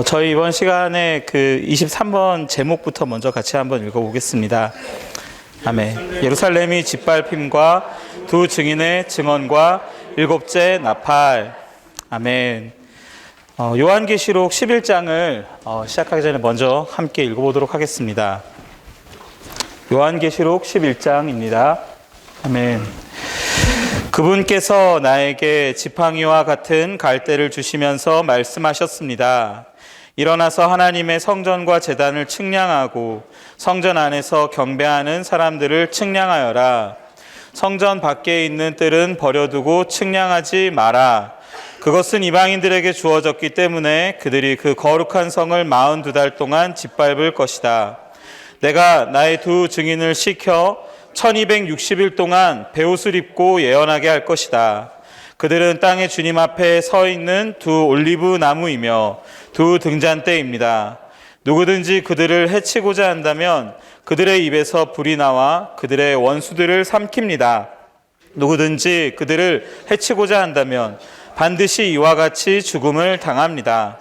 저희 이번 시간에 그 23번 제목부터 먼저 같이 한번 읽어보겠습니다. 아멘. 예루살렘이 짓밟힘과 두 증인의 증언과 일곱째 나팔. 아멘. 요한계시록 11장을 시작하기 전에 먼저 함께 읽어보도록 하겠습니다. 요한계시록 11장입니다. 아멘. 그분께서 나에게 지팡이와 같은 갈대를 주시면서 말씀하셨습니다. 일어나서 하나님의 성전과 제단을 측량하고 성전 안에서 경배하는 사람들을 측량하여라. 성전 밖에 있는 뜰은 버려두고 측량하지 마라. 그것은 이방인들에게 주어졌기 때문에 그들이 그 거룩한 성을 42달 동안 짓밟을 것이다. 내가 나의 두 증인을 시켜 1260일 동안 베옷을 입고 예언하게 할 것이다. 그들은 땅의 주님 앞에 서 있는 두 올리브 나무이며 두 등잔대입니다. 누구든지 그들을 해치고자 한다면 그들의 입에서 불이 나와 그들의 원수들을 삼킵니다. 누구든지 그들을 해치고자 한다면 반드시 이와 같이 죽음을 당합니다.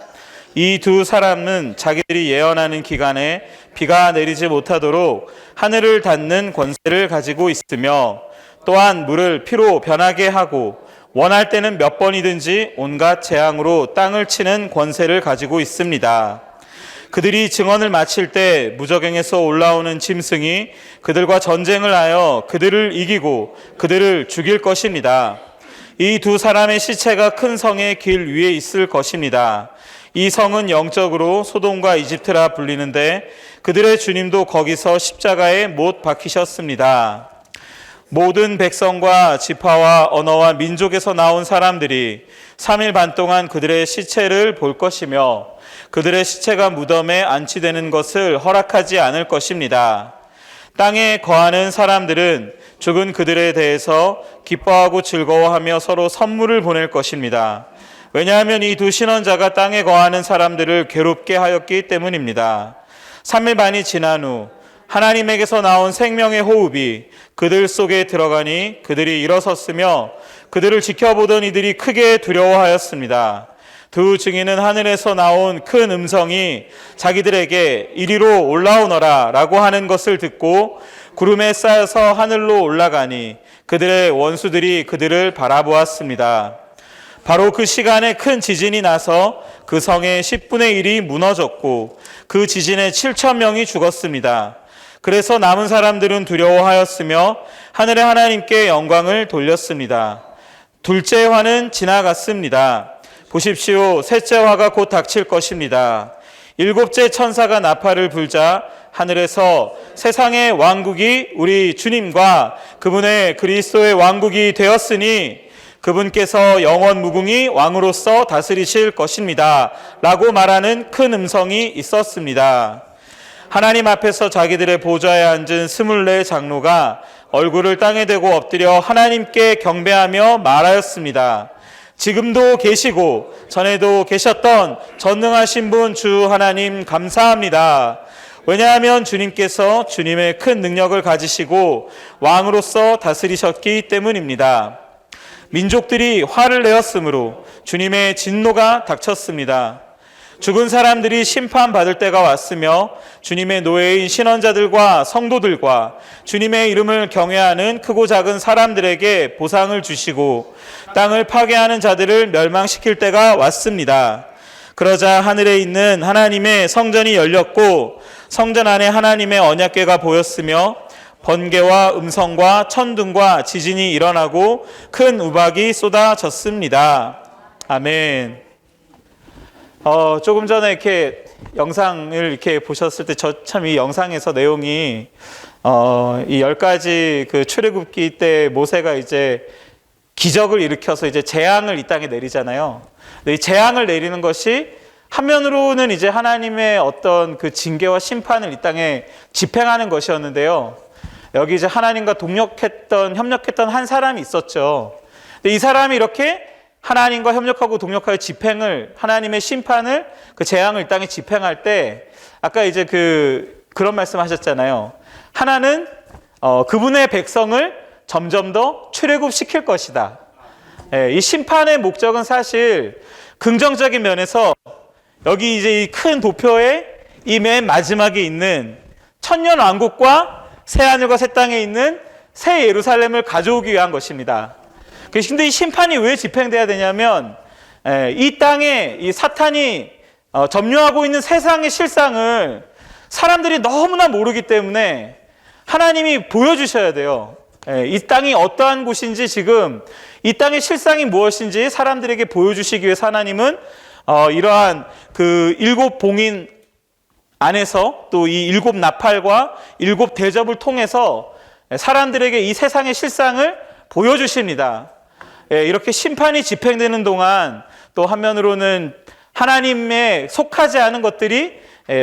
이 두 사람은 자기들이 예언하는 기간에 비가 내리지 못하도록 하늘을 닫는 권세를 가지고 있으며 또한 물을 피로 변하게 하고 원할 때는 몇 번이든지 온갖 재앙으로 땅을 치는 권세를 가지고 있습니다. 그들이 증언을 마칠 때 무저갱에서 올라오는 짐승이 그들과 전쟁을 하여 그들을 이기고 그들을 죽일 것입니다. 이 두 사람의 시체가 큰 성의 길 위에 있을 것입니다. 이 성은 영적으로 소돔과 이집트라 불리는데 그들의 주님도 거기서 십자가에 못 박히셨습니다. 모든 백성과 지파와 언어와 민족에서 나온 사람들이 3일 반 동안 그들의 시체를 볼 것이며 그들의 시체가 무덤에 안치되는 것을 허락하지 않을 것입니다. 땅에 거하는 사람들은 죽은 그들에 대해서 기뻐하고 즐거워하며 서로 선물을 보낼 것입니다. 왜냐하면 이 두 신원자가 땅에 거하는 사람들을 괴롭게 하였기 때문입니다. 3일 반이 지난 후 하나님에게서 나온 생명의 호흡이 그들 속에 들어가니 그들이 일어섰으며 그들을 지켜보던 이들이 크게 두려워하였습니다. 두 증인은 하늘에서 나온 큰 음성이 자기들에게 이리로 올라오너라 라고 하는 것을 듣고 구름에 쌓여서 하늘로 올라가니 그들의 원수들이 그들을 바라보았습니다. 바로 그 시간에 큰 지진이 나서 그 성의 10분의 1이 무너졌고 그 지진에 7,000명이 죽었습니다. 그래서 남은 사람들은 두려워하였으며 하늘의 하나님께 영광을 돌렸습니다. 둘째 화는 지나갔습니다. 보십시오. 셋째 화가 곧 닥칠 것입니다. 일곱째 천사가 나팔을 불자 하늘에서 세상의 왕국이 우리 주님과 그분의 그리스도의 왕국이 되었으니 그분께서 영원 무궁히 왕으로서 다스리실 것입니다. 라고 말하는 큰 음성이 있었습니다. 하나님 앞에서 자기들의 보좌에 앉은 24 장로가 얼굴을 땅에 대고 엎드려 하나님께 경배하며 말하였습니다. 지금도 계시고 전에도 계셨던 전능하신 분 주 하나님 감사합니다. 왜냐하면 주님께서 주님의 큰 능력을 가지시고 왕으로서 다스리셨기 때문입니다. 민족들이 화를 내었으므로 주님의 진노가 닥쳤습니다. 죽은 사람들이 심판받을 때가 왔으며 주님의 노예인 신원자들과 성도들과 주님의 이름을 경외하는 크고 작은 사람들에게 보상을 주시고 땅을 파괴하는 자들을 멸망시킬 때가 왔습니다. 그러자 하늘에 있는 하나님의 성전이 열렸고 성전 안에 하나님의 언약궤가 보였으며 번개와 음성과 천둥과 지진이 일어나고 큰 우박이 쏟아졌습니다. 아멘. 조금 전에 이렇게 영상을 이렇게 보셨을 때 저 참 이 영상에서 내용이 이 10가지 그 출애굽기 때 모세가 이제 기적을 일으켜서 이제 재앙을 이 땅에 내리잖아요. 근데 이 재앙을 내리는 것이 한면으로는 이제 하나님의 어떤 그 징계와 심판을 이 땅에 집행하는 것이었는데요. 여기 이제 하나님과 협력했던 한 사람이 있었죠. 근데 이 사람이 이렇게 하나님과 협력하고 동력하여 집행을, 하나님의 심판을, 그 재앙을 이 땅에 집행할 때, 아까 이제 그런 말씀 하셨잖아요. 하나는, 그분의 백성을 점점 더 출애굽시킬 것이다. 이 심판의 목적은 사실 긍정적인 면에서 여기 이제 이 큰 도표의 이 맨 마지막에 있는 천년 왕국과 새하늘과 새 땅에 있는 새 예루살렘을 가져오기 위한 것입니다. 근데 이 심판이 왜 집행돼야 되냐면 이 땅에 이 사탄이 점령하고 있는 세상의 실상을 사람들이 너무나 모르기 때문에 하나님이 보여주셔야 돼요. 이 땅이 어떠한 곳인지, 지금 이 땅의 실상이 무엇인지 사람들에게 보여주시기 위해서 하나님은 이러한 그 7 봉인 안에서 또 이 7 나팔과 7 대접을 통해서 사람들에게 이 세상의 실상을 보여주십니다. 이렇게 심판이 집행되는 동안 또 한면으로는 하나님에 속하지 않은 것들이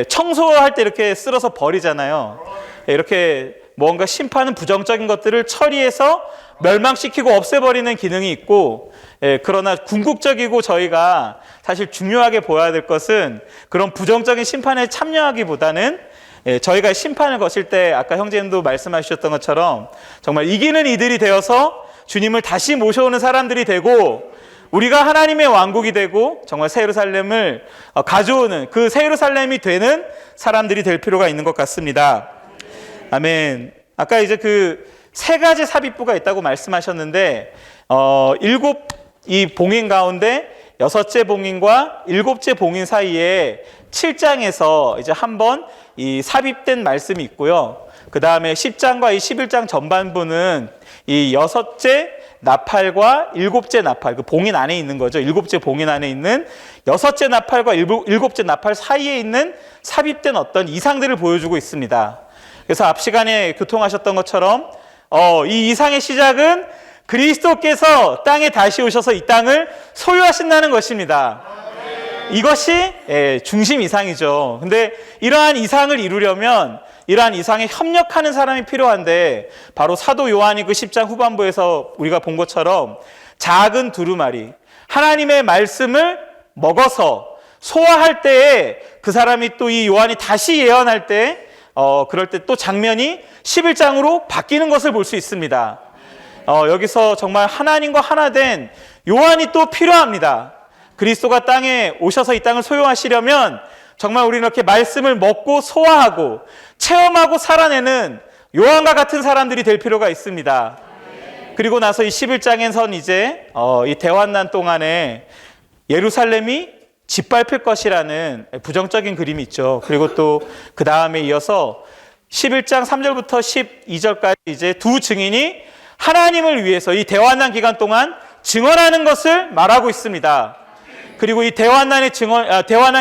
청소할 때 이렇게 쓸어서 버리잖아요. 이렇게 뭔가 심판은 부정적인 것들을 처리해서 멸망시키고 없애버리는 기능이 있고, 그러나 궁극적이고 저희가 사실 중요하게 보아야 될 것은 그런 부정적인 심판에 참여하기보다는 저희가 심판을 거칠 때 아까 형제님도 말씀하셨던 것처럼 정말 이기는 이들이 되어서 주님을 다시 모셔오는 사람들이 되고, 우리가 하나님의 왕국이 되고 정말 새 예루살렘을 가져오는 그 새 예루살렘이 되는 사람들이 될 필요가 있는 것 같습니다. 아멘. 아까 이제 그 3가지 삽입부가 있다고 말씀하셨는데 7 이 봉인 가운데 6째 봉인과 7째 봉인 사이에 7장에서 이제 한번 이 삽입된 말씀이 있고요. 그 다음에 10장과 이 11장 전반부는 이 6째 나팔과 7째 나팔, 그 봉인 안에 있는 거죠. 7째 봉인 안에 있는 6째 나팔과 7째 나팔 사이에 있는 삽입된 어떤 이상들을 보여주고 있습니다. 그래서 앞 시간에 교통하셨던 것처럼 이 이상의 시작은 그리스도께서 땅에 다시 오셔서 이 땅을 소유하신다는 것입니다. 이것이 중심 이상이죠. 근데 이러한 이상을 이루려면 이러한 이상에 협력하는 사람이 필요한데, 바로 사도 요한이 그 10장 후반부에서 우리가 본 것처럼 작은 두루마리, 하나님의 말씀을 먹어서 소화할 때에 그 사람이 또 이 요한이 다시 예언할 때 그럴 때 또 장면이 11장으로 바뀌는 것을 볼 수 있습니다. 여기서 정말 하나님과 하나 된 요한이 또 필요합니다. 그리스도가 땅에 오셔서 이 땅을 소유하시려면 정말 우리는 이렇게 말씀을 먹고 소화하고 체험하고 살아내는 요한과 같은 사람들이 될 필요가 있습니다. 그리고 나서 이 11장에선 이제 이 대환난 동안에 예루살렘이 짓밟힐 것이라는 부정적인 그림이 있죠. 그리고 또 그 다음에 이어서 11장 3절부터 12절까지 이제 두 증인이 하나님을 위해서 이 대환난 기간 동안 증언하는 것을 말하고 있습니다. 그리고 이 대환난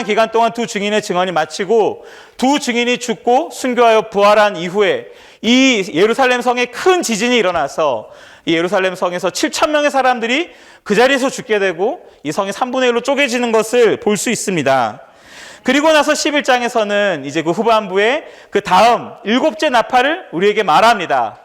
기간 동안 두 증인의 증언이 마치고 두 증인이 죽고 순교하여 부활한 이후에 이 예루살렘 성에 큰 지진이 일어나서 이 예루살렘 성에서 7,000명의 사람들이 그 자리에서 죽게 되고 이 성이 3분의 1로 쪼개지는 것을 볼 수 있습니다. 그리고 나서 11장에서는 이제 그 후반부에 그 다음 7째 나팔을 우리에게 말합니다.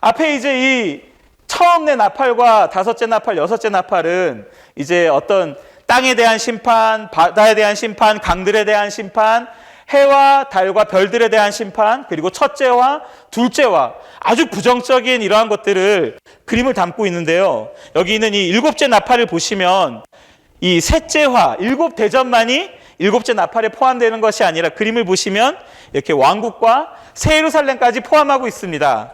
앞에 이제 이 처음 내 나팔과 5째 나팔, 6째 나팔은 이제 어떤 땅에 대한 심판, 바다에 대한 심판, 강들에 대한 심판, 해와 달과 별들에 대한 심판, 그리고 첫째와 둘째와 아주 부정적인 이러한 것들을 그림을 담고 있는데요. 여기 있는 이 7째 나팔을 보시면 이 셋째화, 7 대접만이 7째 나팔에 포함되는 것이 아니라 그림을 보시면 이렇게 왕국과 새 예루살렘까지 포함하고 있습니다.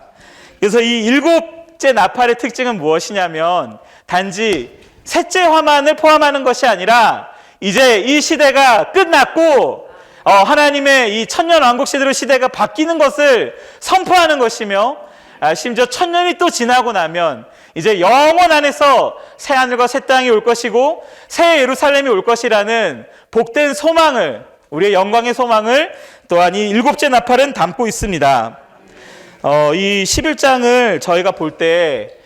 그래서 이 7째 나팔의 특징은 무엇이냐면 단지 셋째 화만을 포함하는 것이 아니라 이제 이 시대가 끝났고 하나님의 이 천년 왕국 시대가 바뀌는 것을 선포하는 것이며, 심지어 1000년이 또 지나고 나면 이제 영원 안에서 새 하늘과 새 땅이 올 것이고 새 예루살렘이 올 것이라는 복된 소망을, 우리의 영광의 소망을 또한 이 7째 나팔은 담고 있습니다. 이 11장을 저희가 볼 때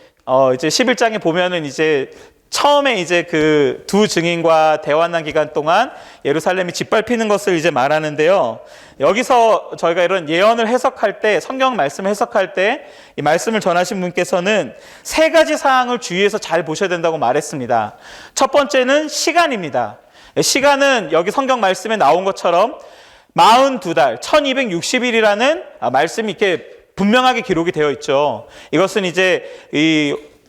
이제 11장에 보면은 이제 처음에 이제 그 두 증인과 대환난 기간 동안 예루살렘이 짓밟히는 것을 이제 말하는데요. 여기서 저희가 이런 예언을 해석할 때, 성경 말씀을 해석할 때 이 말씀을 전하신 분께서는 3가지 사항을 주의해서 잘 보셔야 된다고 말했습니다. 첫 번째는 시간입니다. 시간은 여기 성경 말씀에 나온 것처럼 42달, 1260일이라는 말씀이 이렇게 분명하게 기록이 되어 있죠. 이것은 이제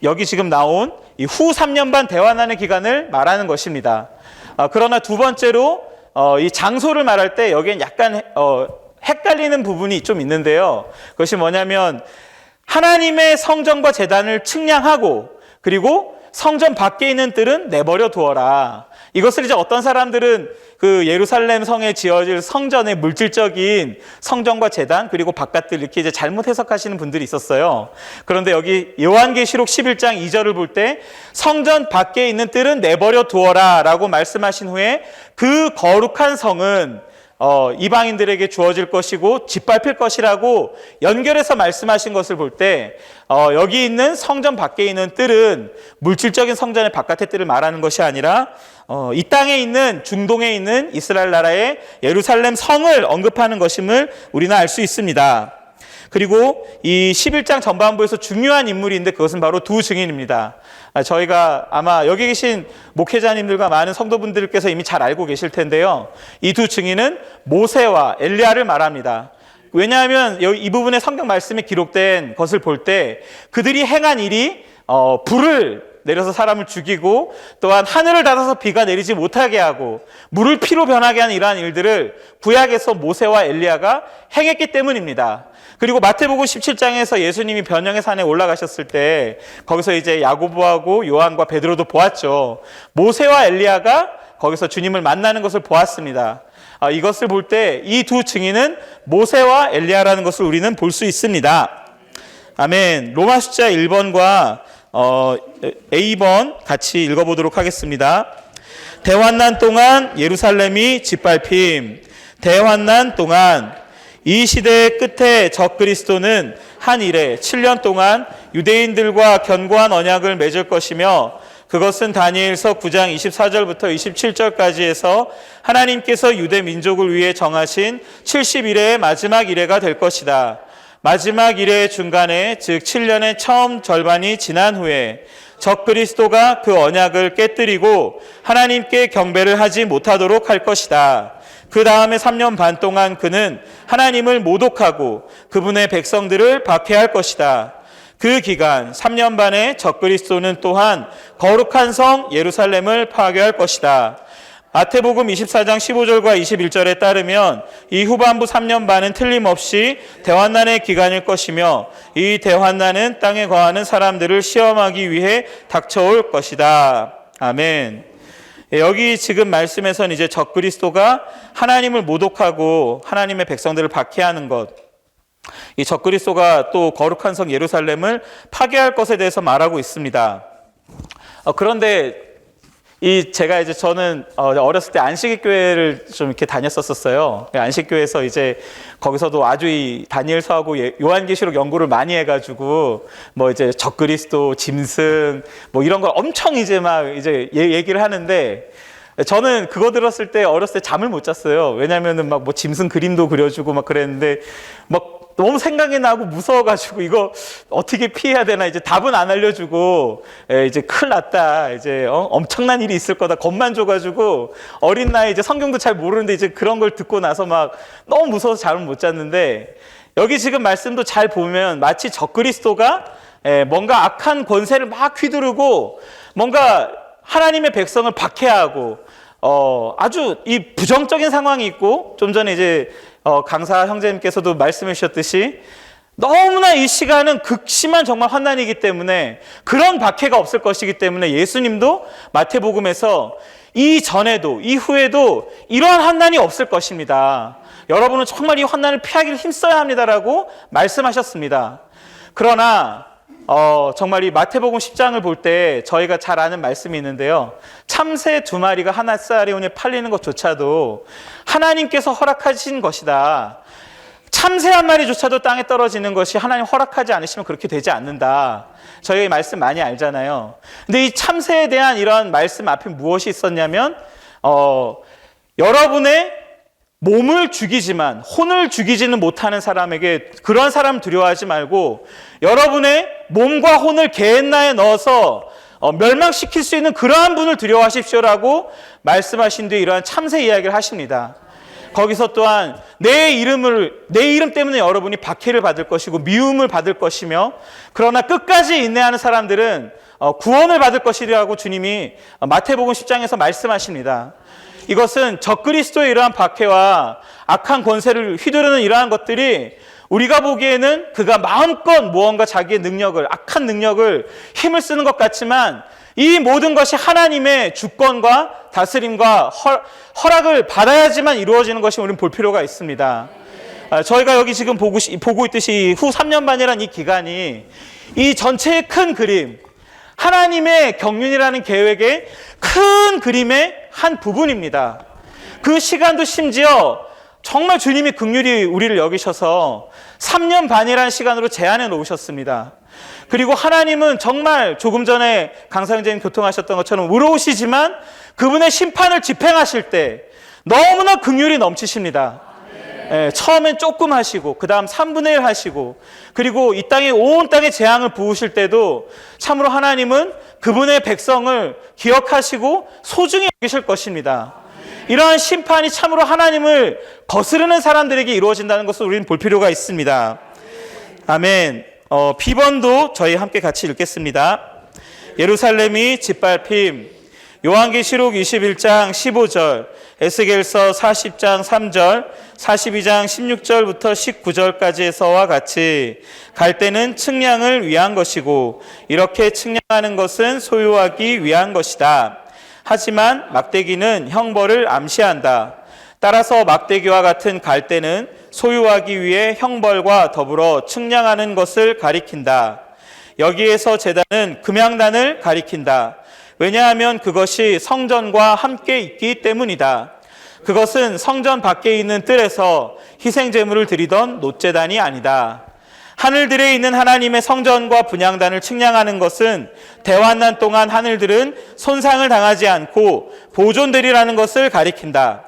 여기 지금 나온 이 후 3년 반 대환난의 기간을 말하는 것입니다. 그러나 두 번째로 이 장소를 말할 때 여기엔 약간 헷갈리는 부분이 좀 있는데요. 그것이 뭐냐면 하나님의 성전과 제단을 측량하고 그리고 성전 밖에 있는 뜰은 내버려 두어라. 이것을 이제 어떤 사람들은 그 예루살렘 성에 지어질 성전의 물질적인 성전과 제단 그리고 바깥들 이렇게 이제 잘못 해석하시는 분들이 있었어요. 그런데 여기 요한계시록 11장 2절을 볼 때 성전 밖에 있는 뜰은 내버려 두어라 라고 말씀하신 후에 그 거룩한 성은 이방인들에게 주어질 것이고 짓밟힐 것이라고 연결해서 말씀하신 것을 볼 때 여기 있는 성전 밖에 있는 뜰은 물질적인 성전의 바깥의 뜰을 말하는 것이 아니라 이 땅에 있는 중동에 있는 이스라엘 나라의 예루살렘 성을 언급하는 것임을 우리는 알 수 있습니다. 그리고 이 11장 전반부에서 중요한 인물인데 그것은 바로 두 증인입니다. 저희가 아마 여기 계신 목회자님들과 많은 성도분들께서 이미 잘 알고 계실 텐데요. 이 두 증인은 모세와 엘리야를 말합니다. 왜냐하면 이 부분의 성경 말씀에 기록된 것을 볼 때 그들이 행한 일이 불을 내려서 사람을 죽이고 또한 하늘을 닫아서 비가 내리지 못하게 하고 물을 피로 변하게 하는 이러한 일들을 구약에서 모세와 엘리야가 행했기 때문입니다. 그리고 마태복음 17장에서 예수님이 변형의 산에 올라가셨을 때 거기서 이제 야고보하고 요한과 베드로도 보았죠. 모세와 엘리야가 거기서 주님을 만나는 것을 보았습니다. 이것을 볼 때 이 두 증인은 모세와 엘리야라는 것을 우리는 볼 수 있습니다. 아멘. 로마 숫자 1번과 A번 같이 읽어보도록 하겠습니다. 대환난 동안 예루살렘이 짓밟힘. 대환난 동안 이 시대의 끝에 적그리스도는 한 일에 7년 동안 유대인들과 견고한 언약을 맺을 것이며 그것은 다니엘서 9장 24절부터 27절까지 해서 하나님께서 유대 민족을 위해 정하신 70일의 마지막 일회가 될 것이다. 마지막 일회의 중간에 즉 7년의 처음 절반이 지난 후에 적그리스도가 그 언약을 깨뜨리고 하나님께 경배를 하지 못하도록 할 것이다. 그 다음에 3년 반 동안 그는 하나님을 모독하고 그분의 백성들을 박해할 것이다. 그 기간 3년 반에 적그리스도는 또한 거룩한 성 예루살렘을 파괴할 것이다. 마태복음 24장 15절과 21절에 따르면 이 후반부 3년 반은 틀림없이 대환난의 기간일 것이며 이 대환난은 땅에 거하는 사람들을 시험하기 위해 닥쳐올 것이다. 아멘. 여기 지금 말씀에서는 이제 적그리스도가 하나님을 모독하고 하나님의 백성들을 박해하는 것, 이 적그리스도가 또 거룩한 성 예루살렘을 파괴할 것에 대해서 말하고 있습니다. 그런데 제가 이제 저는 어렸을 때 안식일 교회를 좀 이렇게 다녔었어요. 안식교회에서 이제 거기서도 아주 이 다니엘서하고 요한계시록 연구를 많이 해가지고 뭐 이제 적그리스도, 짐승 뭐 이런 걸 엄청 이제 막 이제 얘기를 하는데 저는 그거 들었을 때 어렸을 때 잠을 못 잤어요. 왜냐면은 막 뭐 짐승 그림도 그려주고 막 그랬는데 막 너무 생각이 나고 무서워가지고 이거 어떻게 피해야 되나 이제 답은 안 알려주고 이제 큰일 났다 이제 엄청난 일이 있을 거다 겁만 줘가지고 어린 나이 이제 성경도 잘 모르는데 이제 그런 걸 듣고 나서 막 너무 무서워서 잠을 못 잤는데 여기 지금 말씀도 잘 보면 마치 적그리스도가 뭔가 악한 권세를 막 휘두르고 뭔가 하나님의 백성을 박해하고 아주 이 부정적인 상황이 있고 좀 전에 이제 강사 형제님께서도 말씀해 주셨듯이 너무나 이 시간은 극심한 정말 환난이기 때문에 그런 박해가 없을 것이기 때문에 예수님도 마태복음에서 이전에도 이후에도 이러한 환난이 없을 것입니다. 여러분은 정말 이 환난을 피하기를 힘써야 합니다라고 말씀하셨습니다. 그러나 정말 이 마태복음 10장을 볼 때 저희가 잘 아는 말씀이 있는데요. 참새 2마리가 하나사리온에 팔리는 것조차도 하나님께서 허락하신 것이다. 참새 1마리조차도 땅에 떨어지는 것이 하나님 허락하지 않으시면 그렇게 되지 않는다. 저희 말씀 많이 알잖아요. 근데 이 참새에 대한 이런 말씀 앞에 무엇이 있었냐면 여러분의 몸을 죽이지만 혼을 죽이지는 못하는 사람에게 그런 사람 두려워하지 말고 여러분의 몸과 혼을 게헨나에 넣어서 멸망시킬 수 있는 그러한 분을 두려워하십시오라고 말씀하신 뒤에 이러한 참새 이야기를 하십니다. 거기서 또한 내 이름 때문에 여러분이 박해를 받을 것이고 미움을 받을 것이며 그러나 끝까지 인내하는 사람들은 구원을 받을 것이라고 주님이 마태복음 10장에서 말씀하십니다. 이것은 적그리스도의 이러한 박해와 악한 권세를 휘두르는 이러한 것들이 우리가 보기에는 그가 마음껏 무언가 자기의 능력을, 악한 능력을, 힘을 쓰는 것 같지만 이 모든 것이 하나님의 주권과 다스림과 허락을 받아야지만 이루어지는 것이 우리는 볼 필요가 있습니다. 저희가 여기 지금 보고 있듯이 후 3년 반이라는 이 기간이 이 전체의 큰 그림, 하나님의 경륜이라는 계획의 큰 그림의 한 부분입니다. 그 시간도 심지어 정말 주님이 긍휼히 우리를 여기셔서 3년 반이라는 시간으로 제한해 놓으셨습니다. 그리고 하나님은 정말 조금 전에 강사형제님 교통하셨던 것처럼 의로우시지만 그분의 심판을 집행하실 때 너무나 긍휼이 넘치십니다. 처음엔 조금 하시고 그 다음 3분의 1 하시고 그리고 이 땅에 온 땅에 재앙을 부으실 때도 참으로 하나님은 그분의 백성을 기억하시고 소중히 여기실 것입니다. 이러한 심판이 참으로 하나님을 거스르는 사람들에게 이루어진다는 것을 우리는 볼 필요가 있습니다. 아멘. 비번도 저희 함께 같이 읽겠습니다. 예루살렘이 짓밟힘. 요한계시록 21장 15절, 에스겔서 40장 3절, 42장 16절부터 19절까지에서와 같이 갈대는 측량을 위한 것이고 이렇게 측량하는 것은 소유하기 위한 것이다. 하지만 막대기는 형벌을 암시한다. 따라서 막대기와 같은 갈대는 소유하기 위해 형벌과 더불어 측량하는 것을 가리킨다. 여기에서 제단은 금양단을 가리킨다. 왜냐하면 그것이 성전과 함께 있기 때문이다. 그것은 성전 밖에 있는 뜰에서 희생제물을 드리던 놋제단이 아니다. 하늘들에 있는 하나님의 성전과 분향단을 측량하는 것은 대환난 동안 하늘들은 손상을 당하지 않고 보존되리라는 것을 가리킨다.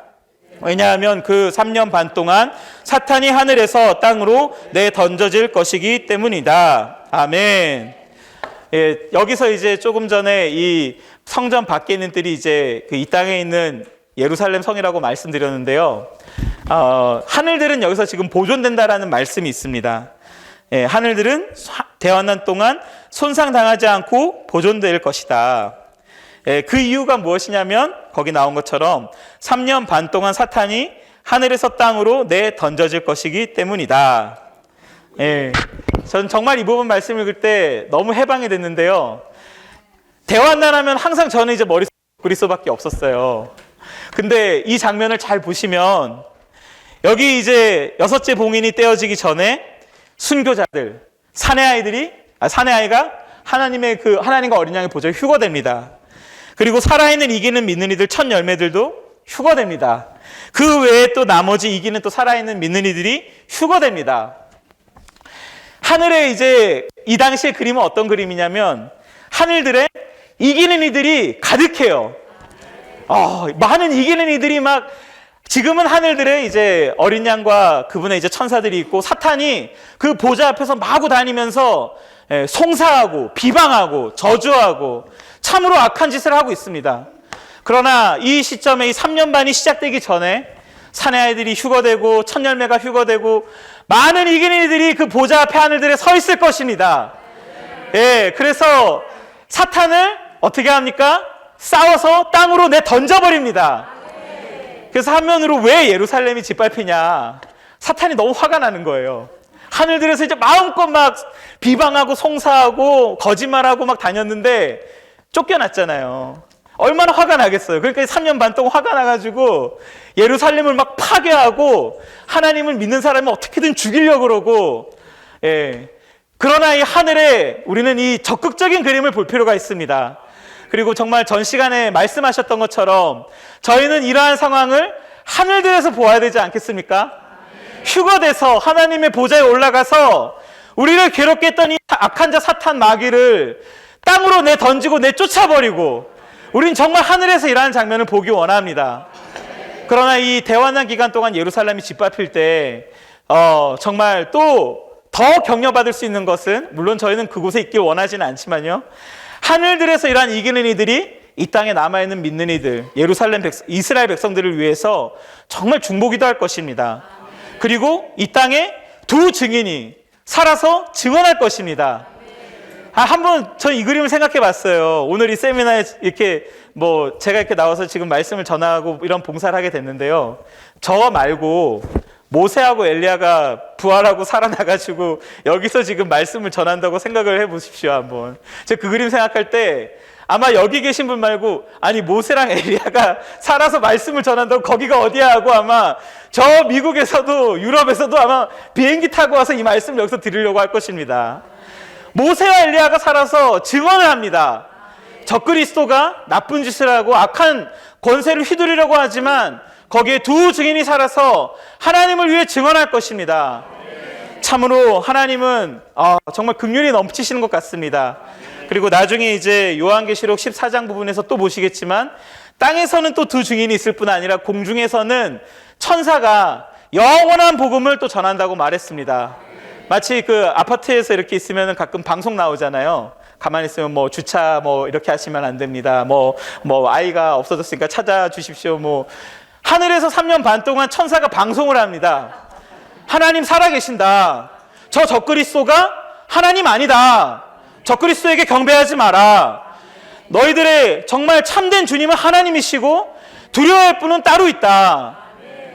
왜냐하면 그 3년 반 동안 사탄이 하늘에서 땅으로 내던져질 것이기 때문이다. 아멘. 예, 여기서 이제 조금 전에 이 성전 밖에 있는 뜰이 이제 이 땅에 있는 예루살렘 성이라고 말씀드렸는데요. 하늘들은 여기서 지금 보존된다라는 말씀이 있습니다. 예, 하늘들은 대환난 동안 손상당하지 않고 보존될 것이다. 예, 그 이유가 무엇이냐면 거기 나온 것처럼 3년 반 동안 사탄이 하늘에서 땅으로 내던져질 것이기 때문이다. 예, 전 정말 이 부분 말씀 읽을 때 너무 해방이 됐는데요. 대환난 하면 항상 저는 이제 머릿속에 그리스도밖에 없었어요. 근데 이 장면을 잘 보시면 여기 이제 6째 봉인이 떼어지기 전에 순교자들, 사내아이가 하나님과 어린 양의 보좌에 휴거됩니다. 그리고 살아있는 이기는 믿는 이들 첫 열매들도 휴거됩니다. 그 외에 또 나머지 이기는 또 살아있는 믿는 이들이 휴거됩니다. 하늘에 이제 이 당시의 그림은 어떤 그림이냐면 하늘들에 이기는 이들이 가득해요. 많은 이기는 이들이 막 지금은 하늘들에 이제 어린 양과 그분의 이제 천사들이 있고 사탄이 그 보좌 앞에서 마구 다니면서 송사하고 비방하고 저주하고 참으로 악한 짓을 하고 있습니다. 그러나 이 시점에 이 3년 반이 시작되기 전에 사내 아이들이 휴거되고 첫 열매가 휴거되고 많은 이기는 이들이 그 보좌 앞에 하늘들에 서 있을 것입니다. 예, 그래서 사탄을 어떻게 합니까? 싸워서 땅으로 던져버립니다. 그래서 한면으로 왜 예루살렘이 짓밟히냐? 사탄이 너무 화가 나는 거예요. 하늘들에서 이제 마음껏 막 비방하고 송사하고 거짓말하고 막 다녔는데 쫓겨났잖아요. 얼마나 화가 나겠어요. 그러니까 3년 반 동안 화가 나가지고 예루살렘을 막 파괴하고 하나님을 믿는 사람을 어떻게든 죽이려고 그러고, 예. 그러나 이 하늘에 우리는 이 적극적인 그림을 볼 필요가 있습니다. 그리고 정말 전 시간에 말씀하셨던 것처럼 저희는 이러한 상황을 하늘들에서 보아야 되지 않겠습니까? 휴거돼서 하나님의 보좌에 올라가서 우리를 괴롭게 했던 이 악한 자 사탄 마귀를 땅으로 내던지고 내쫓아버리고 우린 정말 하늘에서 이러한 장면을 보기 원합니다. 그러나 이 대환난 기간 동안 예루살렘이 짓밟힐 때 정말 또 더 격려받을 수 있는 것은 물론 저희는 그곳에 있길 원하지는 않지만요. 하늘들에서 이러한 이기는 이들이 이 땅에 남아있는 믿는 이들, 이스라엘 백성들을 위해서 정말 중보기도 할 것입니다. 그리고 이 땅에 두 증인이 살아서 증언할 것입니다. 한번 저 이 그림을 생각해 봤어요. 오늘 이 세미나에 이렇게 제가 이렇게 나와서 지금 말씀을 전하고 이런 봉사를 하게 됐는데요. 저 말고 모세하고 엘리야가 부활하고 살아나가지고 여기서 지금 말씀을 전한다고 생각을 해 보십시오, 한번. 제가 그 그림 생각할 때 아마 여기 계신 분 말고, 아니 모세랑 엘리야가 살아서 말씀을 전한다고 거기가 어디야 하고 아마 저 미국에서도 유럽에서도 아마 비행기 타고 와서 이 말씀을 여기서 드리려고 할 것입니다. 모세와 엘리야가 살아서 증언을 합니다. 적그리스도가 나쁜 짓을 하고 악한 권세를 휘두르려고 하지만 거기에 두 증인이 살아서 하나님을 위해 증언할 것입니다. 참으로 하나님은 정말 긍휼이 넘치시는 것 같습니다. 그리고 나중에 이제 요한계시록 14장 부분에서 또 보시겠지만 땅에서는 또 두 증인이 있을 뿐 아니라 공중에서는 천사가 영원한 복음을 또 전한다고 말했습니다. 마치 그 아파트에서 이렇게 있으면 가끔 방송 나오잖아요. 가만히 있으면 주차 이렇게 하시면 안 됩니다. 아이가 없어졌으니까 찾아주십시오. 하늘에서 3년 반 동안 천사가 방송을 합니다. 하나님 살아계신다. 저 적그리스도가 하나님 아니다. 적그리스도에게 경배하지 마라. 너희들의 정말 참된 주님은 하나님이시고 두려워할 분은 따로 있다.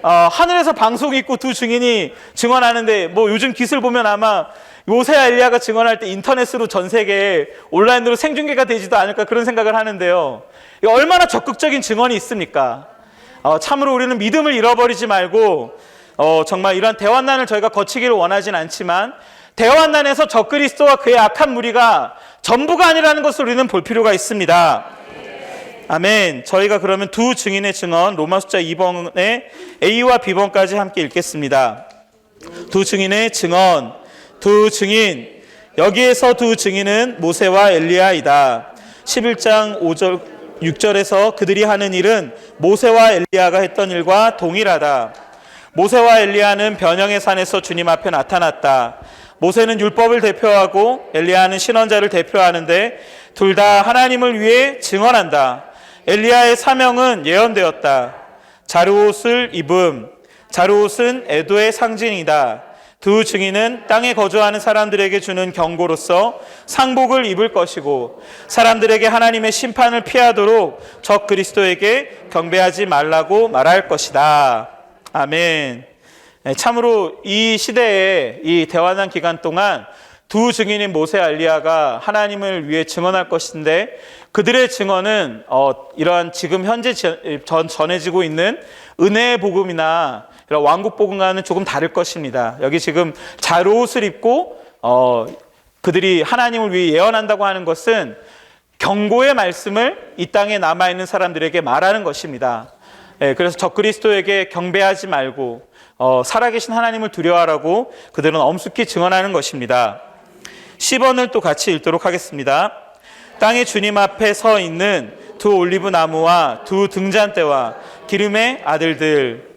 하늘에서 방송이 있고 두 증인이 증언하는데 요즘 기술 보면 아마 모세와 엘리야가 증언할 때 인터넷으로 전 세계에 온라인으로 생중계가 되지도 않을까 그런 생각을 하는데요. 얼마나 적극적인 증언이 있습니까? 참으로 우리는 믿음을 잃어버리지 말고 정말 이런 대환난을 저희가 거치기를 원하진 않지만 대환난에서 적그리스도와 그의 악한 무리가 전부가 아니라는 것을 우리는 볼 필요가 있습니다. 아멘. 저희가 그러면 두 증인의 증언 로마 숫자 2번에 A와 B번까지 함께 읽겠습니다. 두 증인의 증언, 두 증인. 여기에서 두 증인은 모세와 엘리야이다. 11장 5절 6절에서 그들이 하는 일은 모세와 엘리야가 했던 일과 동일하다. 모세와 엘리야는 변형의 산에서 주님 앞에 나타났다. 모세는 율법을 대표하고 엘리야는 신원자를 대표하는데 둘 다 하나님을 위해 증언한다. 엘리야의 사명은 예언되었다. 자루옷을 입음. 자루옷은 애도의 상징이다. 두 증인은 땅에 거주하는 사람들에게 주는 경고로서 상복을 입을 것이고 사람들에게 하나님의 심판을 피하도록 적 그리스도에게 경배하지 말라고 말할 것이다. 아멘. 참으로 이 시대에 이 대환난 기간 동안 두 증인인 모세와 엘리야가 하나님을 위해 증언할 것인데 그들의 증언은 이러한 지금 현재 전해지고 있는 은혜의 복음이나 이런 왕국 복음과는 조금 다를 것입니다. 여기 지금 자루옷을 입고 그들이 하나님을 위해 예언한다고 하는 것은 경고의 말씀을 이 땅에 남아있는 사람들에게 말하는 것입니다. 그래서 적그리스도에게 경배하지 말고 살아계신 하나님을 두려워하라고 그들은 엄숙히 증언하는 것입니다. 10번을 또 같이 읽도록 하겠습니다. 땅에 주님 앞에 서 있는 두 올리브 나무와 두 등잔대와 기름의 아들들.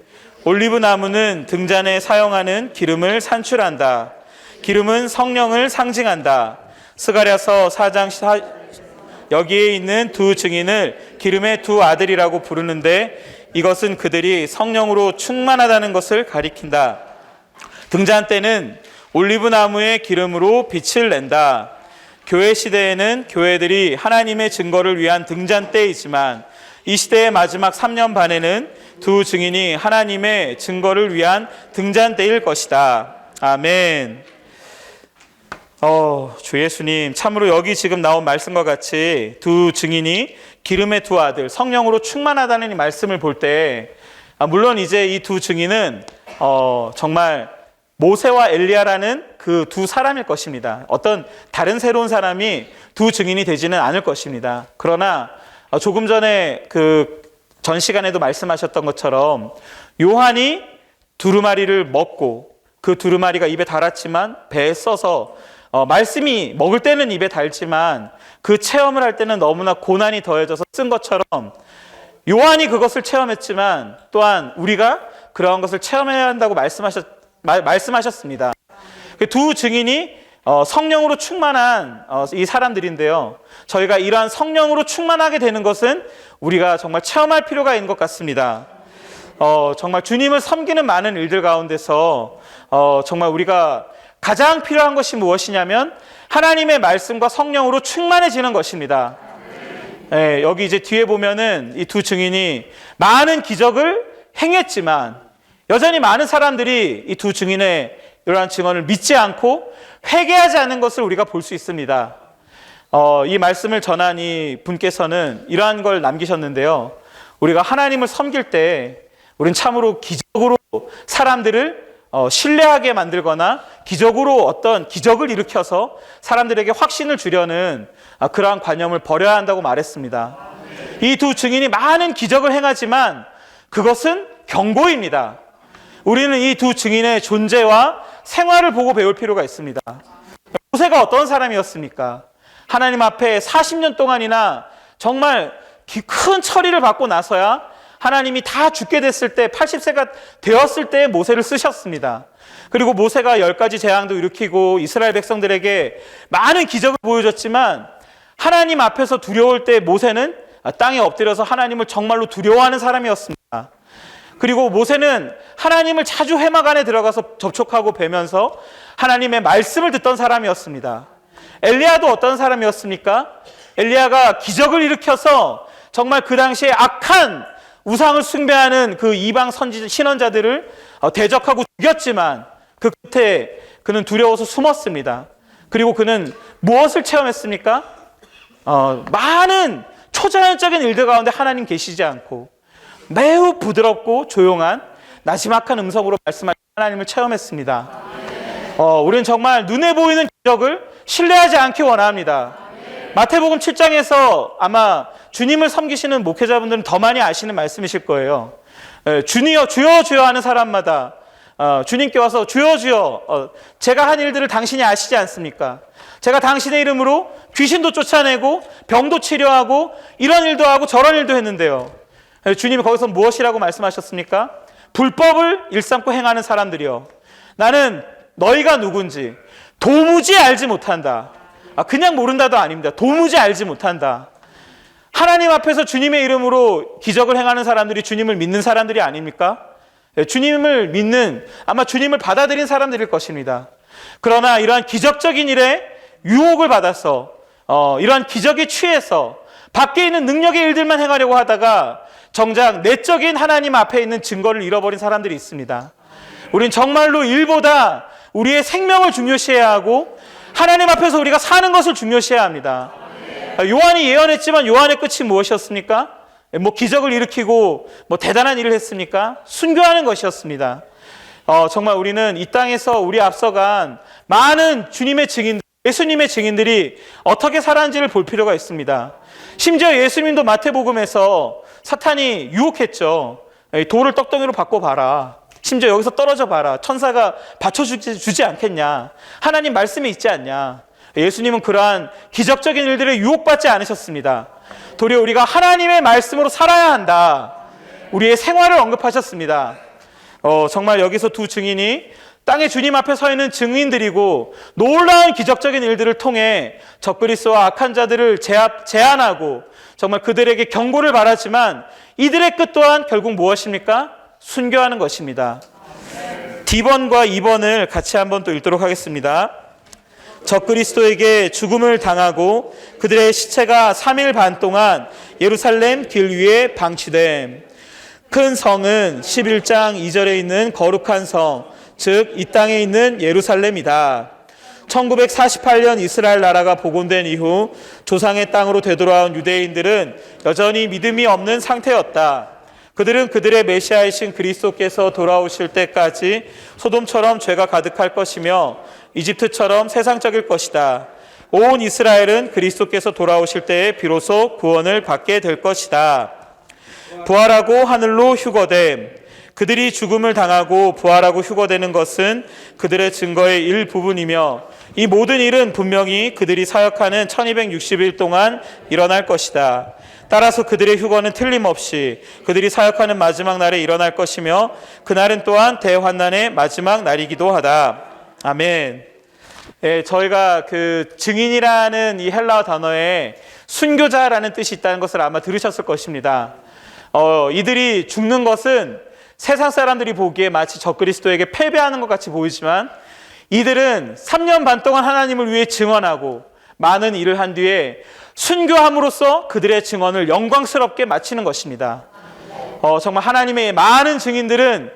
올리브 나무는 등잔에 사용하는 기름을 산출한다. 기름은 성령을 상징한다. 스가랴서 4장 여기에 있는 두 증인을 기름의 두 아들이라고 부르는데 이것은 그들이 성령으로 충만하다는 것을 가리킨다. 등잔대는 올리브 나무의 기름으로 빛을 낸다. 교회 시대에는 교회들이 하나님의 증거를 위한 등잔대이지만 이 시대의 마지막 3년 반에는 두 증인이 하나님의 증거를 위한 등잔대일 것이다. 아멘. 주 예수님, 참으로 여기 지금 나온 말씀과 같이 두 증인이 기름의 두 아들, 성령으로 충만하다는 이 말씀을 볼 때 물론 이제 이 두 증인은 정말 모세와 엘리야라는 그 두 사람일 것입니다. 어떤 다른 새로운 사람이 두 증인이 되지는 않을 것입니다. 그러나 조금 전에 그 전 시간에도 말씀하셨던 것처럼 요한이 두루마리를 먹고 그 두루마리가 입에 달았지만 배에 써서 말씀이 먹을 때는 입에 달지만 그 체험을 할 때는 너무나 고난이 더해져서 쓴 것처럼 요한이 그것을 체험했지만 또한 우리가 그러한 것을 체험해야 한다고 말씀하셨습니다. 두 증인이 성령으로 충만한 이 사람들인데요. 저희가 이러한 성령으로 충만하게 되는 것은 우리가 정말 체험할 필요가 있는 것 같습니다. 정말 주님을 섬기는 많은 일들 가운데서 정말 우리가 가장 필요한 것이 무엇이냐면 하나님의 말씀과 성령으로 충만해지는 것입니다. 예, 여기 이제 뒤에 보면은 이 두 증인이 많은 기적을 행했지만 여전히 많은 사람들이 이 두 증인의 이러한 증언을 믿지 않고 회개하지 않는 것을 우리가 볼 수 있습니다. 이 말씀을 전한 이 분께서는 이러한 걸 남기셨는데요. 우리가 하나님을 섬길 때 우리는 참으로 기적으로 사람들을 신뢰하게 만들거나 기적으로 어떤 기적을 일으켜서 사람들에게 확신을 주려는 그러한 관념을 버려야 한다고 말했습니다. 이 두 증인이 많은 기적을 행하지만 그것은 경고입니다. 우리는 이 두 증인의 존재와 생활을 보고 배울 필요가 있습니다. 모세가 어떤 사람이었습니까? 하나님 앞에 40년 동안이나 정말 큰 처리를 받고 나서야 하나님이 다 죽게 됐을 때 80세가 되었을 때 모세를 쓰셨습니다. 그리고 모세가 10가지 재앙도 일으키고 이스라엘 백성들에게 많은 기적을 보여줬지만 하나님 앞에서 두려울 때 모세는 땅에 엎드려서 하나님을 정말로 두려워하는 사람이었습니다. 그리고 모세는 하나님을 자주 회막 안에 들어가서 접촉하고 뵈면서 하나님의 말씀을 듣던 사람이었습니다. 엘리야도 어떤 사람이었습니까? 엘리야가 기적을 일으켜서 정말 그 당시에 악한 우상을 숭배하는 그 이방 신원자들을 대적하고 죽였지만 그 끝에 그는 두려워서 숨었습니다. 그리고 그는 무엇을 체험했습니까? 많은 초자연적인 일들 가운데 하나님 계시지 않고 매우 부드럽고 조용한 나지막한 음성으로 말씀하신 하나님을 체험했습니다. 우리는 정말 눈에 보이는 기적을 신뢰하지 않기 원합니다. 마태복음 7장에서 아마 주님을 섬기시는 목회자분들은 더 많이 아시는 말씀이실 거예요. 주여 주여 주여 하는 사람마다 주님께 와서 주여 주여 제가 한 일들을 당신이 아시지 않습니까? 제가 당신의 이름으로 귀신도 쫓아내고 병도 치료하고 이런 일도 하고 저런 일도 했는데요. 주님이 거기서 무엇이라고 말씀하셨습니까? 불법을 일삼고 행하는 사람들이요, 나는 너희가 누군지 도무지 알지 못한다. 그냥 모른다도 아닙니다. 도무지 알지 못한다. 하나님 앞에서 주님의 이름으로 기적을 행하는 사람들이 주님을 믿는 사람들이 아닙니까? 주님을 믿는, 아마 주님을 받아들인 사람들일 것입니다. 그러나 이러한 기적적인 일에 유혹을 받아서 이러한 기적에 취해서 밖에 있는 능력의 일들만 행하려고 하다가 정작 내적인 하나님 앞에 있는 증거를 잃어버린 사람들이 있습니다. 우린 정말로 일보다 우리의 생명을 중요시해야 하고 하나님 앞에서 우리가 사는 것을 중요시해야 합니다. 요한이 예언했지만 요한의 끝이 무엇이었습니까? 기적을 일으키고 대단한 일을 했습니까? 순교하는 것이었습니다. 정말 우리는 이 땅에서 우리 앞서간 많은 주님의 증인들, 예수님의 증인들이 어떻게 살았는지를 볼 필요가 있습니다. 심지어 예수님도 마태복음에서 사탄이 유혹했죠. 돌을 떡덩이로 바꿔봐라. 심지어 여기서 떨어져 봐라. 천사가 받쳐주지 않겠냐. 하나님 말씀에 있지 않냐. 예수님은 그러한 기적적인 일들에 유혹받지 않으셨습니다. 도리어 우리가 하나님의 말씀으로 살아야 한다. 우리의 생활을 언급하셨습니다. 정말 여기서 두 증인이 땅에 주님 앞에 서 있는 증인들이고 놀라운 기적적인 일들을 통해 적그리스도와 악한 자들을 제한하고 정말 그들에게 경고를 바라지만 이들의 끝 또한 결국 무엇입니까? 순교하는 것입니다. D번과 2번을 같이 한번 또 읽도록 하겠습니다. 적그리스도에게 죽음을 당하고 그들의 시체가 3일 반 동안 예루살렘 길 위에 방치됨. 큰 성은 11장 2절에 있는 거룩한 성, 즉 이 땅에 있는 예루살렘이다. 1948년 이스라엘 나라가 복원된 이후 조상의 땅으로 되돌아온 유대인들은 여전히 믿음이 없는 상태였다. 그들은 그들의 메시아이신 그리스도께서 돌아오실 때까지 소돔처럼 죄가 가득할 것이며 이집트처럼 세상적일 것이다. 온 이스라엘은 그리스도께서 돌아오실 때에 비로소 구원을 받게 될 것이다. 부활하고 하늘로 휴거됨. 그들이 죽음을 당하고 부활하고 휴거되는 것은 그들의 증거의 일부분이며 이 모든 일은 분명히 그들이 사역하는 1260일 동안 일어날 것이다. 따라서 그들의 휴거는 틀림없이 그들이 사역하는 마지막 날에 일어날 것이며 그날은 또한 대환난의 마지막 날이기도 하다. 아멘. 저희가 그 증인이라는 이 헬라어 단어에 순교자라는 뜻이 있다는 것을 아마 들으셨을 것입니다. 이들이 죽는 것은 세상 사람들이 보기에 마치 적그리스도에게 패배하는 것 같이 보이지만 이들은 3년 반 동안 하나님을 위해 증언하고 많은 일을 한 뒤에 순교함으로써 그들의 증언을 영광스럽게 마치는 것입니다. 정말 하나님의 많은 증인들은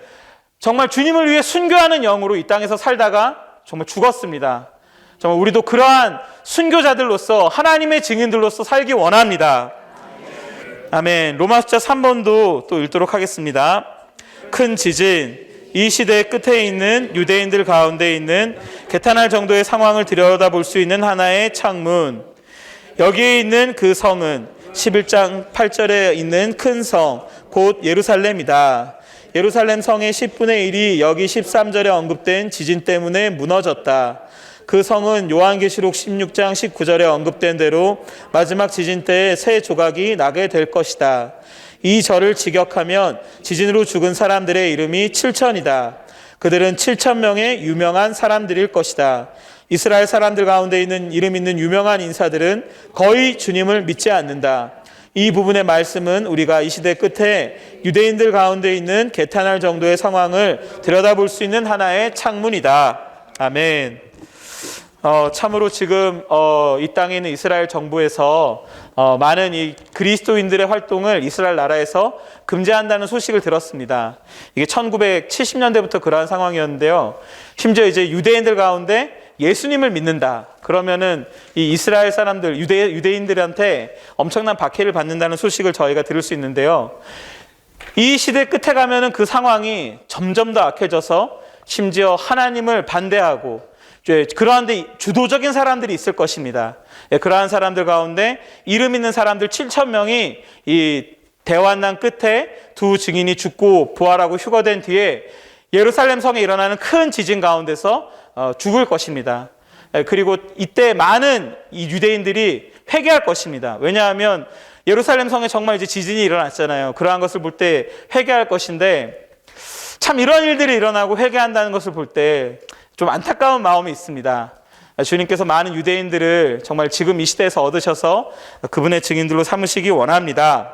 정말 주님을 위해 순교하는 영으로 이 땅에서 살다가 정말 죽었습니다. 정말 우리도 그러한 순교자들로서 하나님의 증인들로서 살기 원합니다. 아멘. 로마서 3번도 또 읽도록 하겠습니다. 큰 지진, 이 시대의 끝에 있는 유대인들 가운데 있는 개탄할 정도의 상황을 들여다볼 수 있는 하나의 창문. 여기에 있는 그 성은 11장 8절에 있는 큰 성, 곧 예루살렘이다. 예루살렘 성의 10분의 1이 여기 13절에 언급된 지진 때문에 무너졌다. 그 성은 요한계시록 16장 19절에 언급된 대로 마지막 지진 때에 새 조각이 나게 될 것이다. 이 절을 직역하면 지진으로 죽은 사람들의 이름이 7천이다. 그들은 7,000명의 유명한 사람들일 것이다. 이스라엘 사람들 가운데 있는 이름 있는 유명한 인사들은 거의 주님을 믿지 않는다. 이 부분의 말씀은 우리가 이 시대 끝에 유대인들 가운데 있는 개탄할 정도의 상황을 들여다볼 수 있는 하나의 창문이다. 아멘. 참으로 지금 이 땅에 있는 이스라엘 정부에서 많은 이 그리스도인들의 활동을 이스라엘 나라에서 금지한다는 소식을 들었습니다. 이게 1970년대부터 그러한 상황이었는데요. 심지어 이제 유대인들 가운데 예수님을 믿는다. 그러면은 이 이스라엘 사람들, 유대인들한테 엄청난 박해를 받는다는 소식을 저희가 들을 수 있는데요. 이 시대 끝에 가면은 그 상황이 점점 더 악해져서 심지어 하나님을 반대하고 그러한데 주도적인 사람들이 있을 것입니다. 그러한 사람들 가운데 이름 있는 사람들 7,000명이 이 대환난 끝에 두 증인이 죽고 부활하고 휴거된 뒤에 예루살렘 성에 일어나는 큰 지진 가운데서 죽을 것입니다. 그리고 이때 많은 이 유대인들이 회개할 것입니다. 왜냐하면 예루살렘 성에 정말 이제 지진이 일어났잖아요. 그러한 것을 볼 때 회개할 것인데 참 이런 일들이 일어나고 회개한다는 것을 볼 때 좀 안타까운 마음이 있습니다. 주님께서 많은 유대인들을 정말 지금 이 시대에서 얻으셔서 그분의 증인들로 삼으시기 원합니다.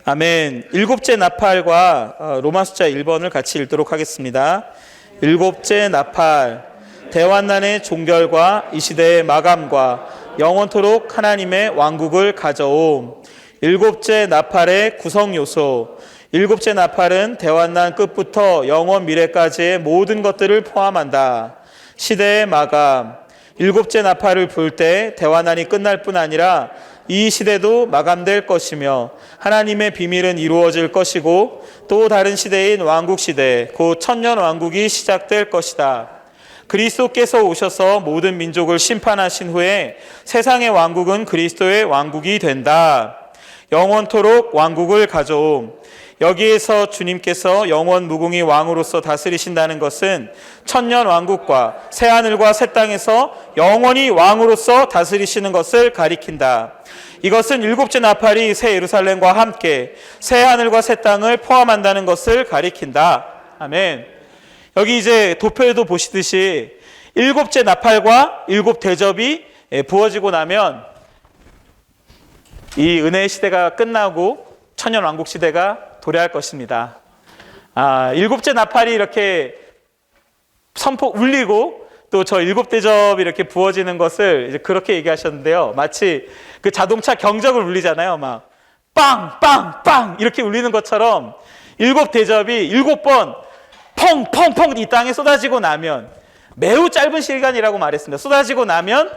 아멘. 일곱째 나팔과 로마 숫자 1번을 같이 읽도록 하겠습니다. 일곱째 나팔, 대환난의 종결과 이 시대의 마감과 영원토록 하나님의 왕국을 가져옴. 일곱째 나팔의 구성 요소. 일곱째 나팔은 대환난 끝부터 영원 미래까지의 모든 것들을 포함한다. 시대의 마감. 일곱째 나팔을 불 때 대환난이 끝날 뿐 아니라 이 시대도 마감될 것이며 하나님의 비밀은 이루어질 것이고 또 다른 시대인 왕국 시대, 곧 천년 왕국이 시작될 것이다. 그리스도께서 오셔서 모든 민족을 심판하신 후에 세상의 왕국은 그리스도의 왕국이 된다. 영원토록 왕국을 가져옴. 여기에서 주님께서 영원 무궁히 왕으로서 다스리신다는 것은 천년 왕국과 새하늘과 새 땅에서 영원히 왕으로서 다스리시는 것을 가리킨다. 이것은 일곱째 나팔이 새 예루살렘과 함께 새하늘과 새 땅을 포함한다는 것을 가리킨다. 아멘. 여기 이제 도표에도 보시듯이 일곱째 나팔과 일곱 대접이 부어지고 나면 이 은혜의 시대가 끝나고 천년 왕국 시대가 도래할 것입니다. 일곱째 나팔이 이렇게 선포 울리고 또 저 일곱 대접이 이렇게 부어지는 것을 이제 그렇게 얘기하셨는데요. 마치 그 자동차 경적을 울리잖아요. 막 빵, 빵, 빵 이렇게 울리는 것처럼 일곱 대접이 일곱 번 펑, 펑, 펑 이 땅에 쏟아지고 나면 매우 짧은 시간이라고 말했습니다. 쏟아지고 나면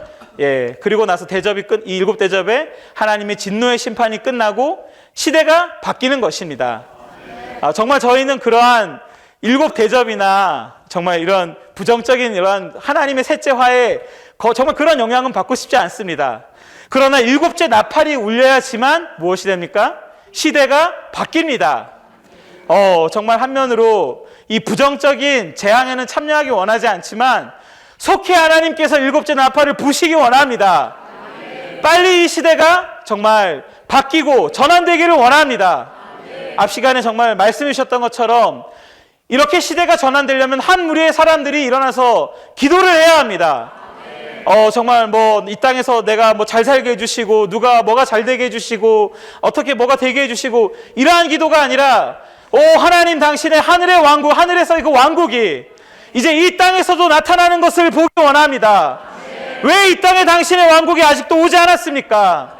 그리고 나서 이 일곱 대접에 하나님의 진노의 심판이 끝나고 시대가 바뀌는 것입니다. 정말 저희는 그러한 일곱 대접이나 정말 이런 부정적인 이런 하나님의 셋째 화에 정말 그런 영향은 받고 싶지 않습니다. 그러나 일곱째 나팔이 울려야지만 무엇이 됩니까? 시대가 바뀝니다. 정말 한면으로 이 부정적인 재앙에는 참여하기 원하지 않지만 속히 하나님께서 일곱째 나팔을 부시기 원합니다. 빨리 이 시대가 정말 바뀌고 전환되기를 원합니다. 앞 시간에 정말 말씀해 주셨던 것처럼 이렇게 시대가 전환되려면 한 무리의 사람들이 일어나서 기도를 해야 합니다. 정말 이 땅에서 내가 잘 살게 해주시고 누가 뭐가 잘 되게 해주시고 어떻게 뭐가 되게 해주시고 이러한 기도가 아니라 하나님 당신의 하늘의 왕국, 하늘에서 그 왕국이 이제 이 땅에서도 나타나는 것을 보기 원합니다. 왜 이 땅에 당신의 왕국이 아직도 오지 않았습니까?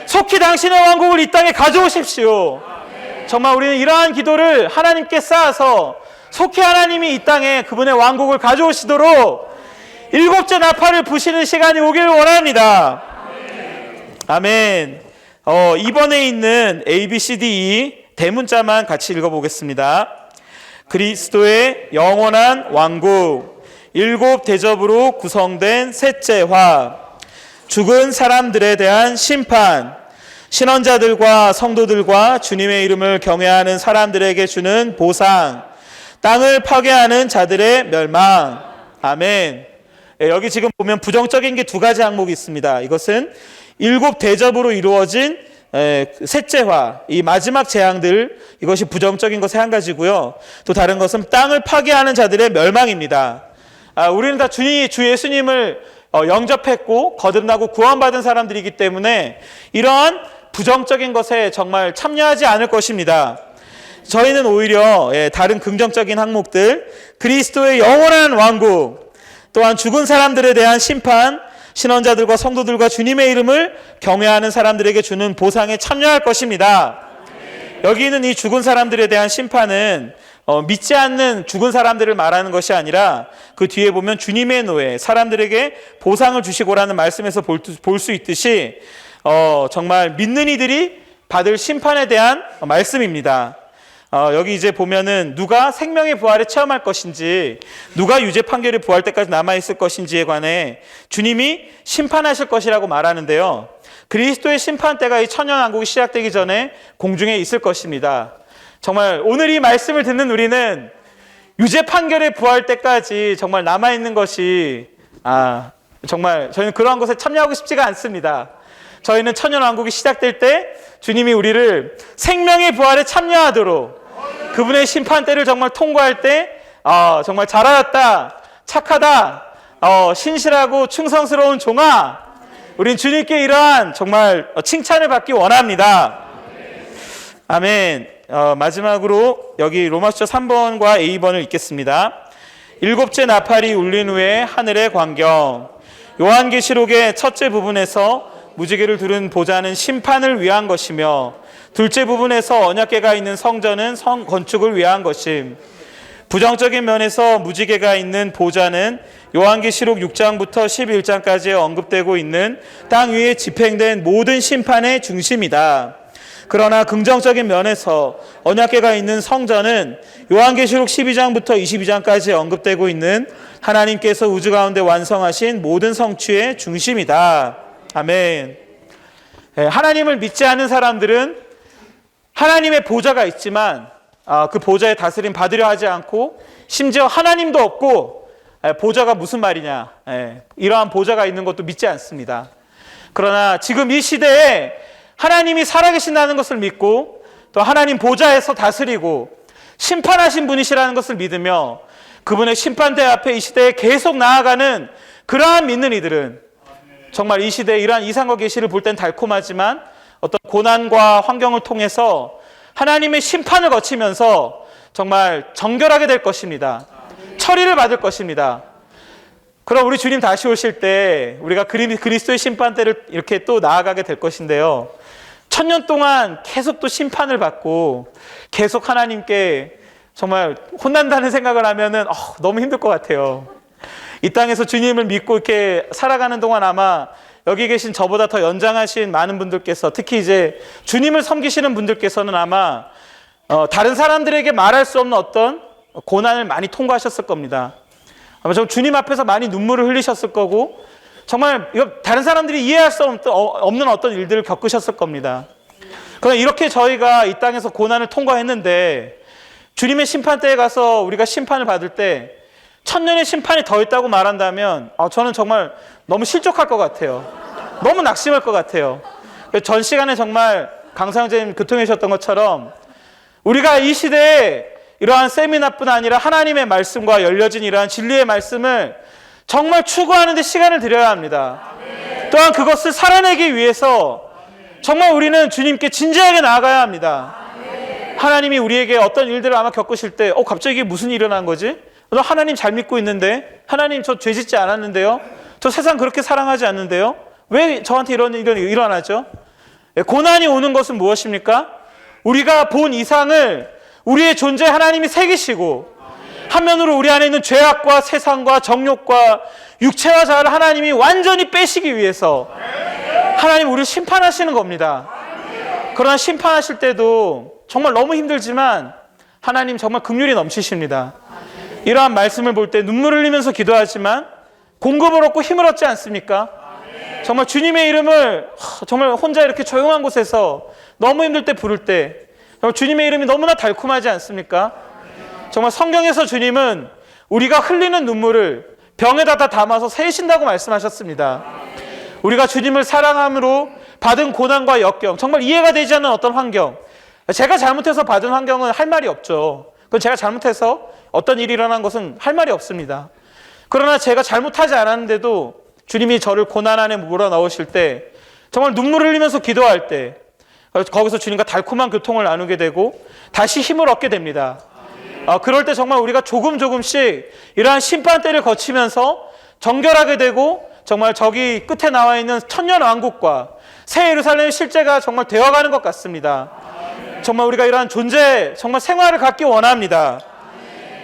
속히 당신의 왕국을 이 땅에 가져오십시오. 정말 우리는 이러한 기도를 하나님께 쌓아서 속히 하나님이 이 땅에 그분의 왕국을 가져오시도록 일곱째 나팔을 부시는 시간이 오길 원합니다. 아멘. 이번에 있는 A, B, C, D, E 대문자만 같이 읽어보겠습니다. 그리스도의 영원한 왕국, 일곱 대접으로 구성된 셋째 화, 죽은 사람들에 대한 심판, 신원자들과 성도들과 주님의 이름을 경외하는 사람들에게 주는 보상, 땅을 파괴하는 자들의 멸망. 아멘. 여기 지금 보면 부정적인 게 두 가지 항목이 있습니다. 이것은 일곱 대접으로 이루어진 셋째화, 이 마지막 재앙들, 이것이 부정적인 것의 한 가지고요. 또 다른 것은 땅을 파괴하는 자들의 멸망입니다. 우리는 다 주 예수님을 영접했고 거듭나고 구원받은 사람들이기 때문에 이러한 부정적인 것에 정말 참여하지 않을 것입니다. 저희는 오히려 다른 긍정적인 항목들, 그리스도의 영원한 왕국, 또한 죽은 사람들에 대한 심판, 신원자들과 성도들과 주님의 이름을 경외하는 사람들에게 주는 보상에 참여할 것입니다. 여기 있는 이 죽은 사람들에 대한 심판은 믿지 않는 죽은 사람들을 말하는 것이 아니라 그 뒤에 보면 주님의 노예, 사람들에게 보상을 주시고라는 말씀에서 볼 수 있듯이 정말 믿는 이들이 받을 심판에 대한 말씀입니다. 여기 이제 보면은 누가 생명의 부활에 체험할 것인지, 누가 유죄 판결이 부활 때까지 남아있을 것인지에 관해 주님이 심판하실 것이라고 말하는데요. 그리스도의 심판 때가 이 천년왕국이 시작되기 전에 공중에 있을 것입니다. 정말 오늘 이 말씀을 듣는 우리는 유죄 판결의 부활 때까지 정말 남아있는 것이 정말 저희는 그러한 것에 참여하고 싶지가 않습니다. 저희는 천년왕국이 시작될 때 주님이 우리를 생명의 부활에 참여하도록 그분의 심판 때를 정말 통과할 때 정말 잘하였다, 착하다, 신실하고 충성스러운 종아, 우린 주님께 이러한 정말 칭찬을 받기 원합니다. 아멘. 마지막으로 여기 로마서 3번과 A번을 읽겠습니다. 일곱째 나팔이 울린 후에 하늘의 광경. 요한계시록의 첫째 부분에서 무지개를 두른 보좌는 심판을 위한 것이며, 둘째 부분에서 언약궤가 있는 성전은 성 건축을 위한 것임. 부정적인 면에서 무지개가 있는 보좌는 요한계시록 6장부터 11장까지 언급되고 있는 땅 위에 집행된 모든 심판의 중심이다. 그러나 긍정적인 면에서 언약궤가 있는 성전은 요한계시록 12장부터 22장까지 언급되고 있는 하나님께서 우주 가운데 완성하신 모든 성취의 중심이다. 아멘. 하나님을 믿지 않는 사람들은 하나님의 보좌가 있지만 그 보좌의 다스림 받으려 하지 않고, 심지어 하나님도 없고 보좌가 무슨 말이냐, 이러한 보좌가 있는 것도 믿지 않습니다. 그러나 지금 이 시대에 하나님이 살아계신다는 것을 믿고, 또 하나님 보좌에서 다스리고 심판하신 분이시라는 것을 믿으며 그분의 심판대 앞에 이 시대에 계속 나아가는 그러한 믿는 이들은 정말 이 시대에 이러한 이상과 계시를 볼 땐 달콤하지만 어떤 고난과 환경을 통해서 하나님의 심판을 거치면서 정말 정결하게 될 것입니다. 처리를 받을 것입니다. 그럼 우리 주님 다시 오실 때 우리가 그리스도의 심판대를 이렇게 또 나아가게 될 것인데요. 1000년 동안 계속 또 심판을 받고 계속 하나님께 정말 혼난다는 생각을 하면은 너무 힘들 것 같아요. 이 땅에서 주님을 믿고 이렇게 살아가는 동안 아마 여기 계신 저보다 더 연장하신 많은 분들께서, 특히 이제 주님을 섬기시는 분들께서는 아마 다른 사람들에게 말할 수 없는 어떤 고난을 많이 통과하셨을 겁니다. 아마 좀 주님 앞에서 많이 눈물을 흘리셨을 거고, 정말 이거 다른 사람들이 이해할 수 없는 어떤 일들을 겪으셨을 겁니다. 그러나 이렇게 저희가 이 땅에서 고난을 통과했는데 주님의 심판대에 가서 우리가 심판을 받을 때 1000년의 심판이 더 있다고 말한다면 저는 정말 너무 실족할 것 같아요. 너무 낙심할 것 같아요. 전 시간에 정말 강상재님 교통해 주셨던 것처럼 우리가 이 시대에 이러한 세미나뿐 아니라 하나님의 말씀과 열려진 이러한 진리의 말씀을 정말 추구하는 데 시간을 들여야 합니다. 또한 그것을 살아내기 위해서 정말 우리는 주님께 진지하게 나아가야 합니다. 하나님이 우리에게 어떤 일들을 아마 겪으실 때 갑자기 이게 무슨 일이 일어난 거지? 하나님 잘 믿고 있는데, 하나님 저 죄 짓지 않았는데요, 저 세상 그렇게 사랑하지 않는데요, 왜 저한테 이런 일이 일어나죠? 고난이 오는 것은 무엇입니까? 우리가 본 이상을 우리의 존재에 하나님이 새기시고, 한면으로 우리 안에 있는 죄악과 세상과 정욕과 육체와 자아를 하나님이 완전히 빼시기 위해서 하나님 우리를 심판하시는 겁니다. 그러나 심판하실 때도 정말 너무 힘들지만 하나님 정말 긍휼이 넘치십니다. 이러한 말씀을 볼 때 눈물을 흘리면서 기도하지만 공급을 얻고 힘을 얻지 않습니까? 정말 주님의 이름을 정말 혼자 이렇게 조용한 곳에서 너무 힘들 때 부를 때 정말 주님의 이름이 너무나 달콤하지 않습니까? 정말 성경에서 주님은 우리가 흘리는 눈물을 병에다 담아서 세신다고 말씀하셨습니다. 우리가 주님을 사랑함으로 받은 고난과 역경, 정말 이해가 되지 않는 어떤 환경, 제가 잘못해서 받은 환경은 할 말이 없죠. 그건 제가 잘못해서 어떤 일이 일어난 것은 할 말이 없습니다. 그러나 제가 잘못하지 않았는데도 주님이 저를 고난 안에 몰아넣으실 때, 정말 눈물을 흘리면서 기도할 때 거기서 주님과 달콤한 교통을 나누게 되고 다시 힘을 얻게 됩니다. 그럴 때 정말 우리가 조금씩 이러한 심판대를 거치면서 정결하게 되고, 정말 저기 끝에 나와 있는 천년왕국과 새 예루살렘의 실제가 정말 되어가는 것 같습니다. 정말 우리가 이러한 존재, 정말 생활을 갖기 원합니다.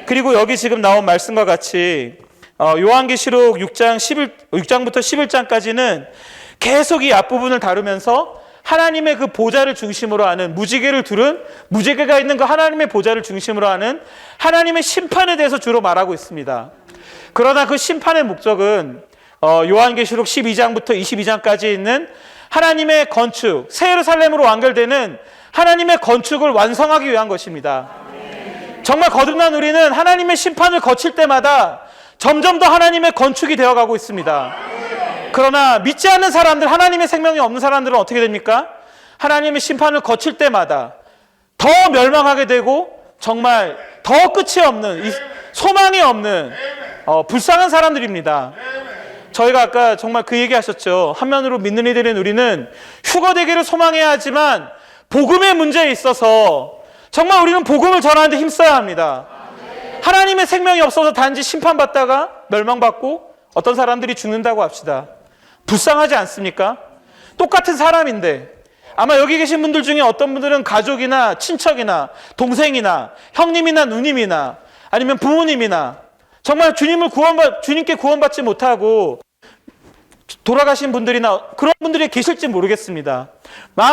그리고 여기 지금 나온 말씀과 같이 요한계시록 6장부터 11장까지는 계속 이 앞부분을 다루면서 하나님의 그 보좌를 중심으로 하는, 무지개를 두른, 무지개가 있는 그 하나님의 보좌를 중심으로 하는 하나님의 심판에 대해서 주로 말하고 있습니다. 그러나 그 심판의 목적은 요한계시록 12장부터 22장까지 있는 하나님의 건축, 새 예루살렘으로 완결되는 하나님의 건축을 완성하기 위한 것입니다. 정말 거듭난 우리는 하나님의 심판을 거칠 때마다 점점 더 하나님의 건축이 되어가고 있습니다. 그러나 믿지 않는 사람들, 하나님의 생명이 없는 사람들은 어떻게 됩니까? 하나님의 심판을 거칠 때마다 더 멸망하게 되고 정말 더 끝이 없는, 소망이 없는 불쌍한 사람들입니다. 저희가 아까 정말 그 얘기 하셨죠. 한면으로 믿는 이들인 우리는 휴거되기를 소망해야 하지만 복음의 문제에 있어서 정말 우리는 복음을 전하는 데 힘써야 합니다. 하나님의 생명이 없어서 단지 심판받다가 멸망받고 어떤 사람들이 죽는다고 합시다. 불쌍하지 않습니까? 똑같은 사람인데 아마 여기 계신 분들 중에 어떤 분들은 가족이나 친척이나 동생이나 형님이나 누님이나 아니면 부모님이나 정말 주님께 구원받지 못하고 돌아가신 분들이나 그런 분들이 계실지 모르겠습니다.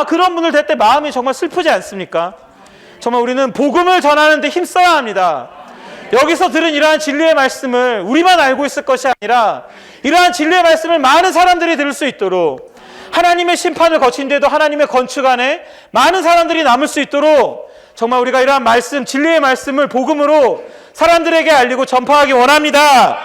그런 분들 될 때 마음이 정말 슬프지 않습니까? 정말 우리는 복음을 전하는 데 힘써야 합니다. 여기서 들은 이러한 진리의 말씀을 우리만 알고 있을 것이 아니라 이러한 진리의 말씀을 많은 사람들이 들을 수 있도록, 하나님의 심판을 거친 데도 하나님의 건축 안에 많은 사람들이 남을 수 있도록 정말 우리가 이러한 말씀, 진리의 말씀을 복음으로 사람들에게 알리고 전파하기 원합니다.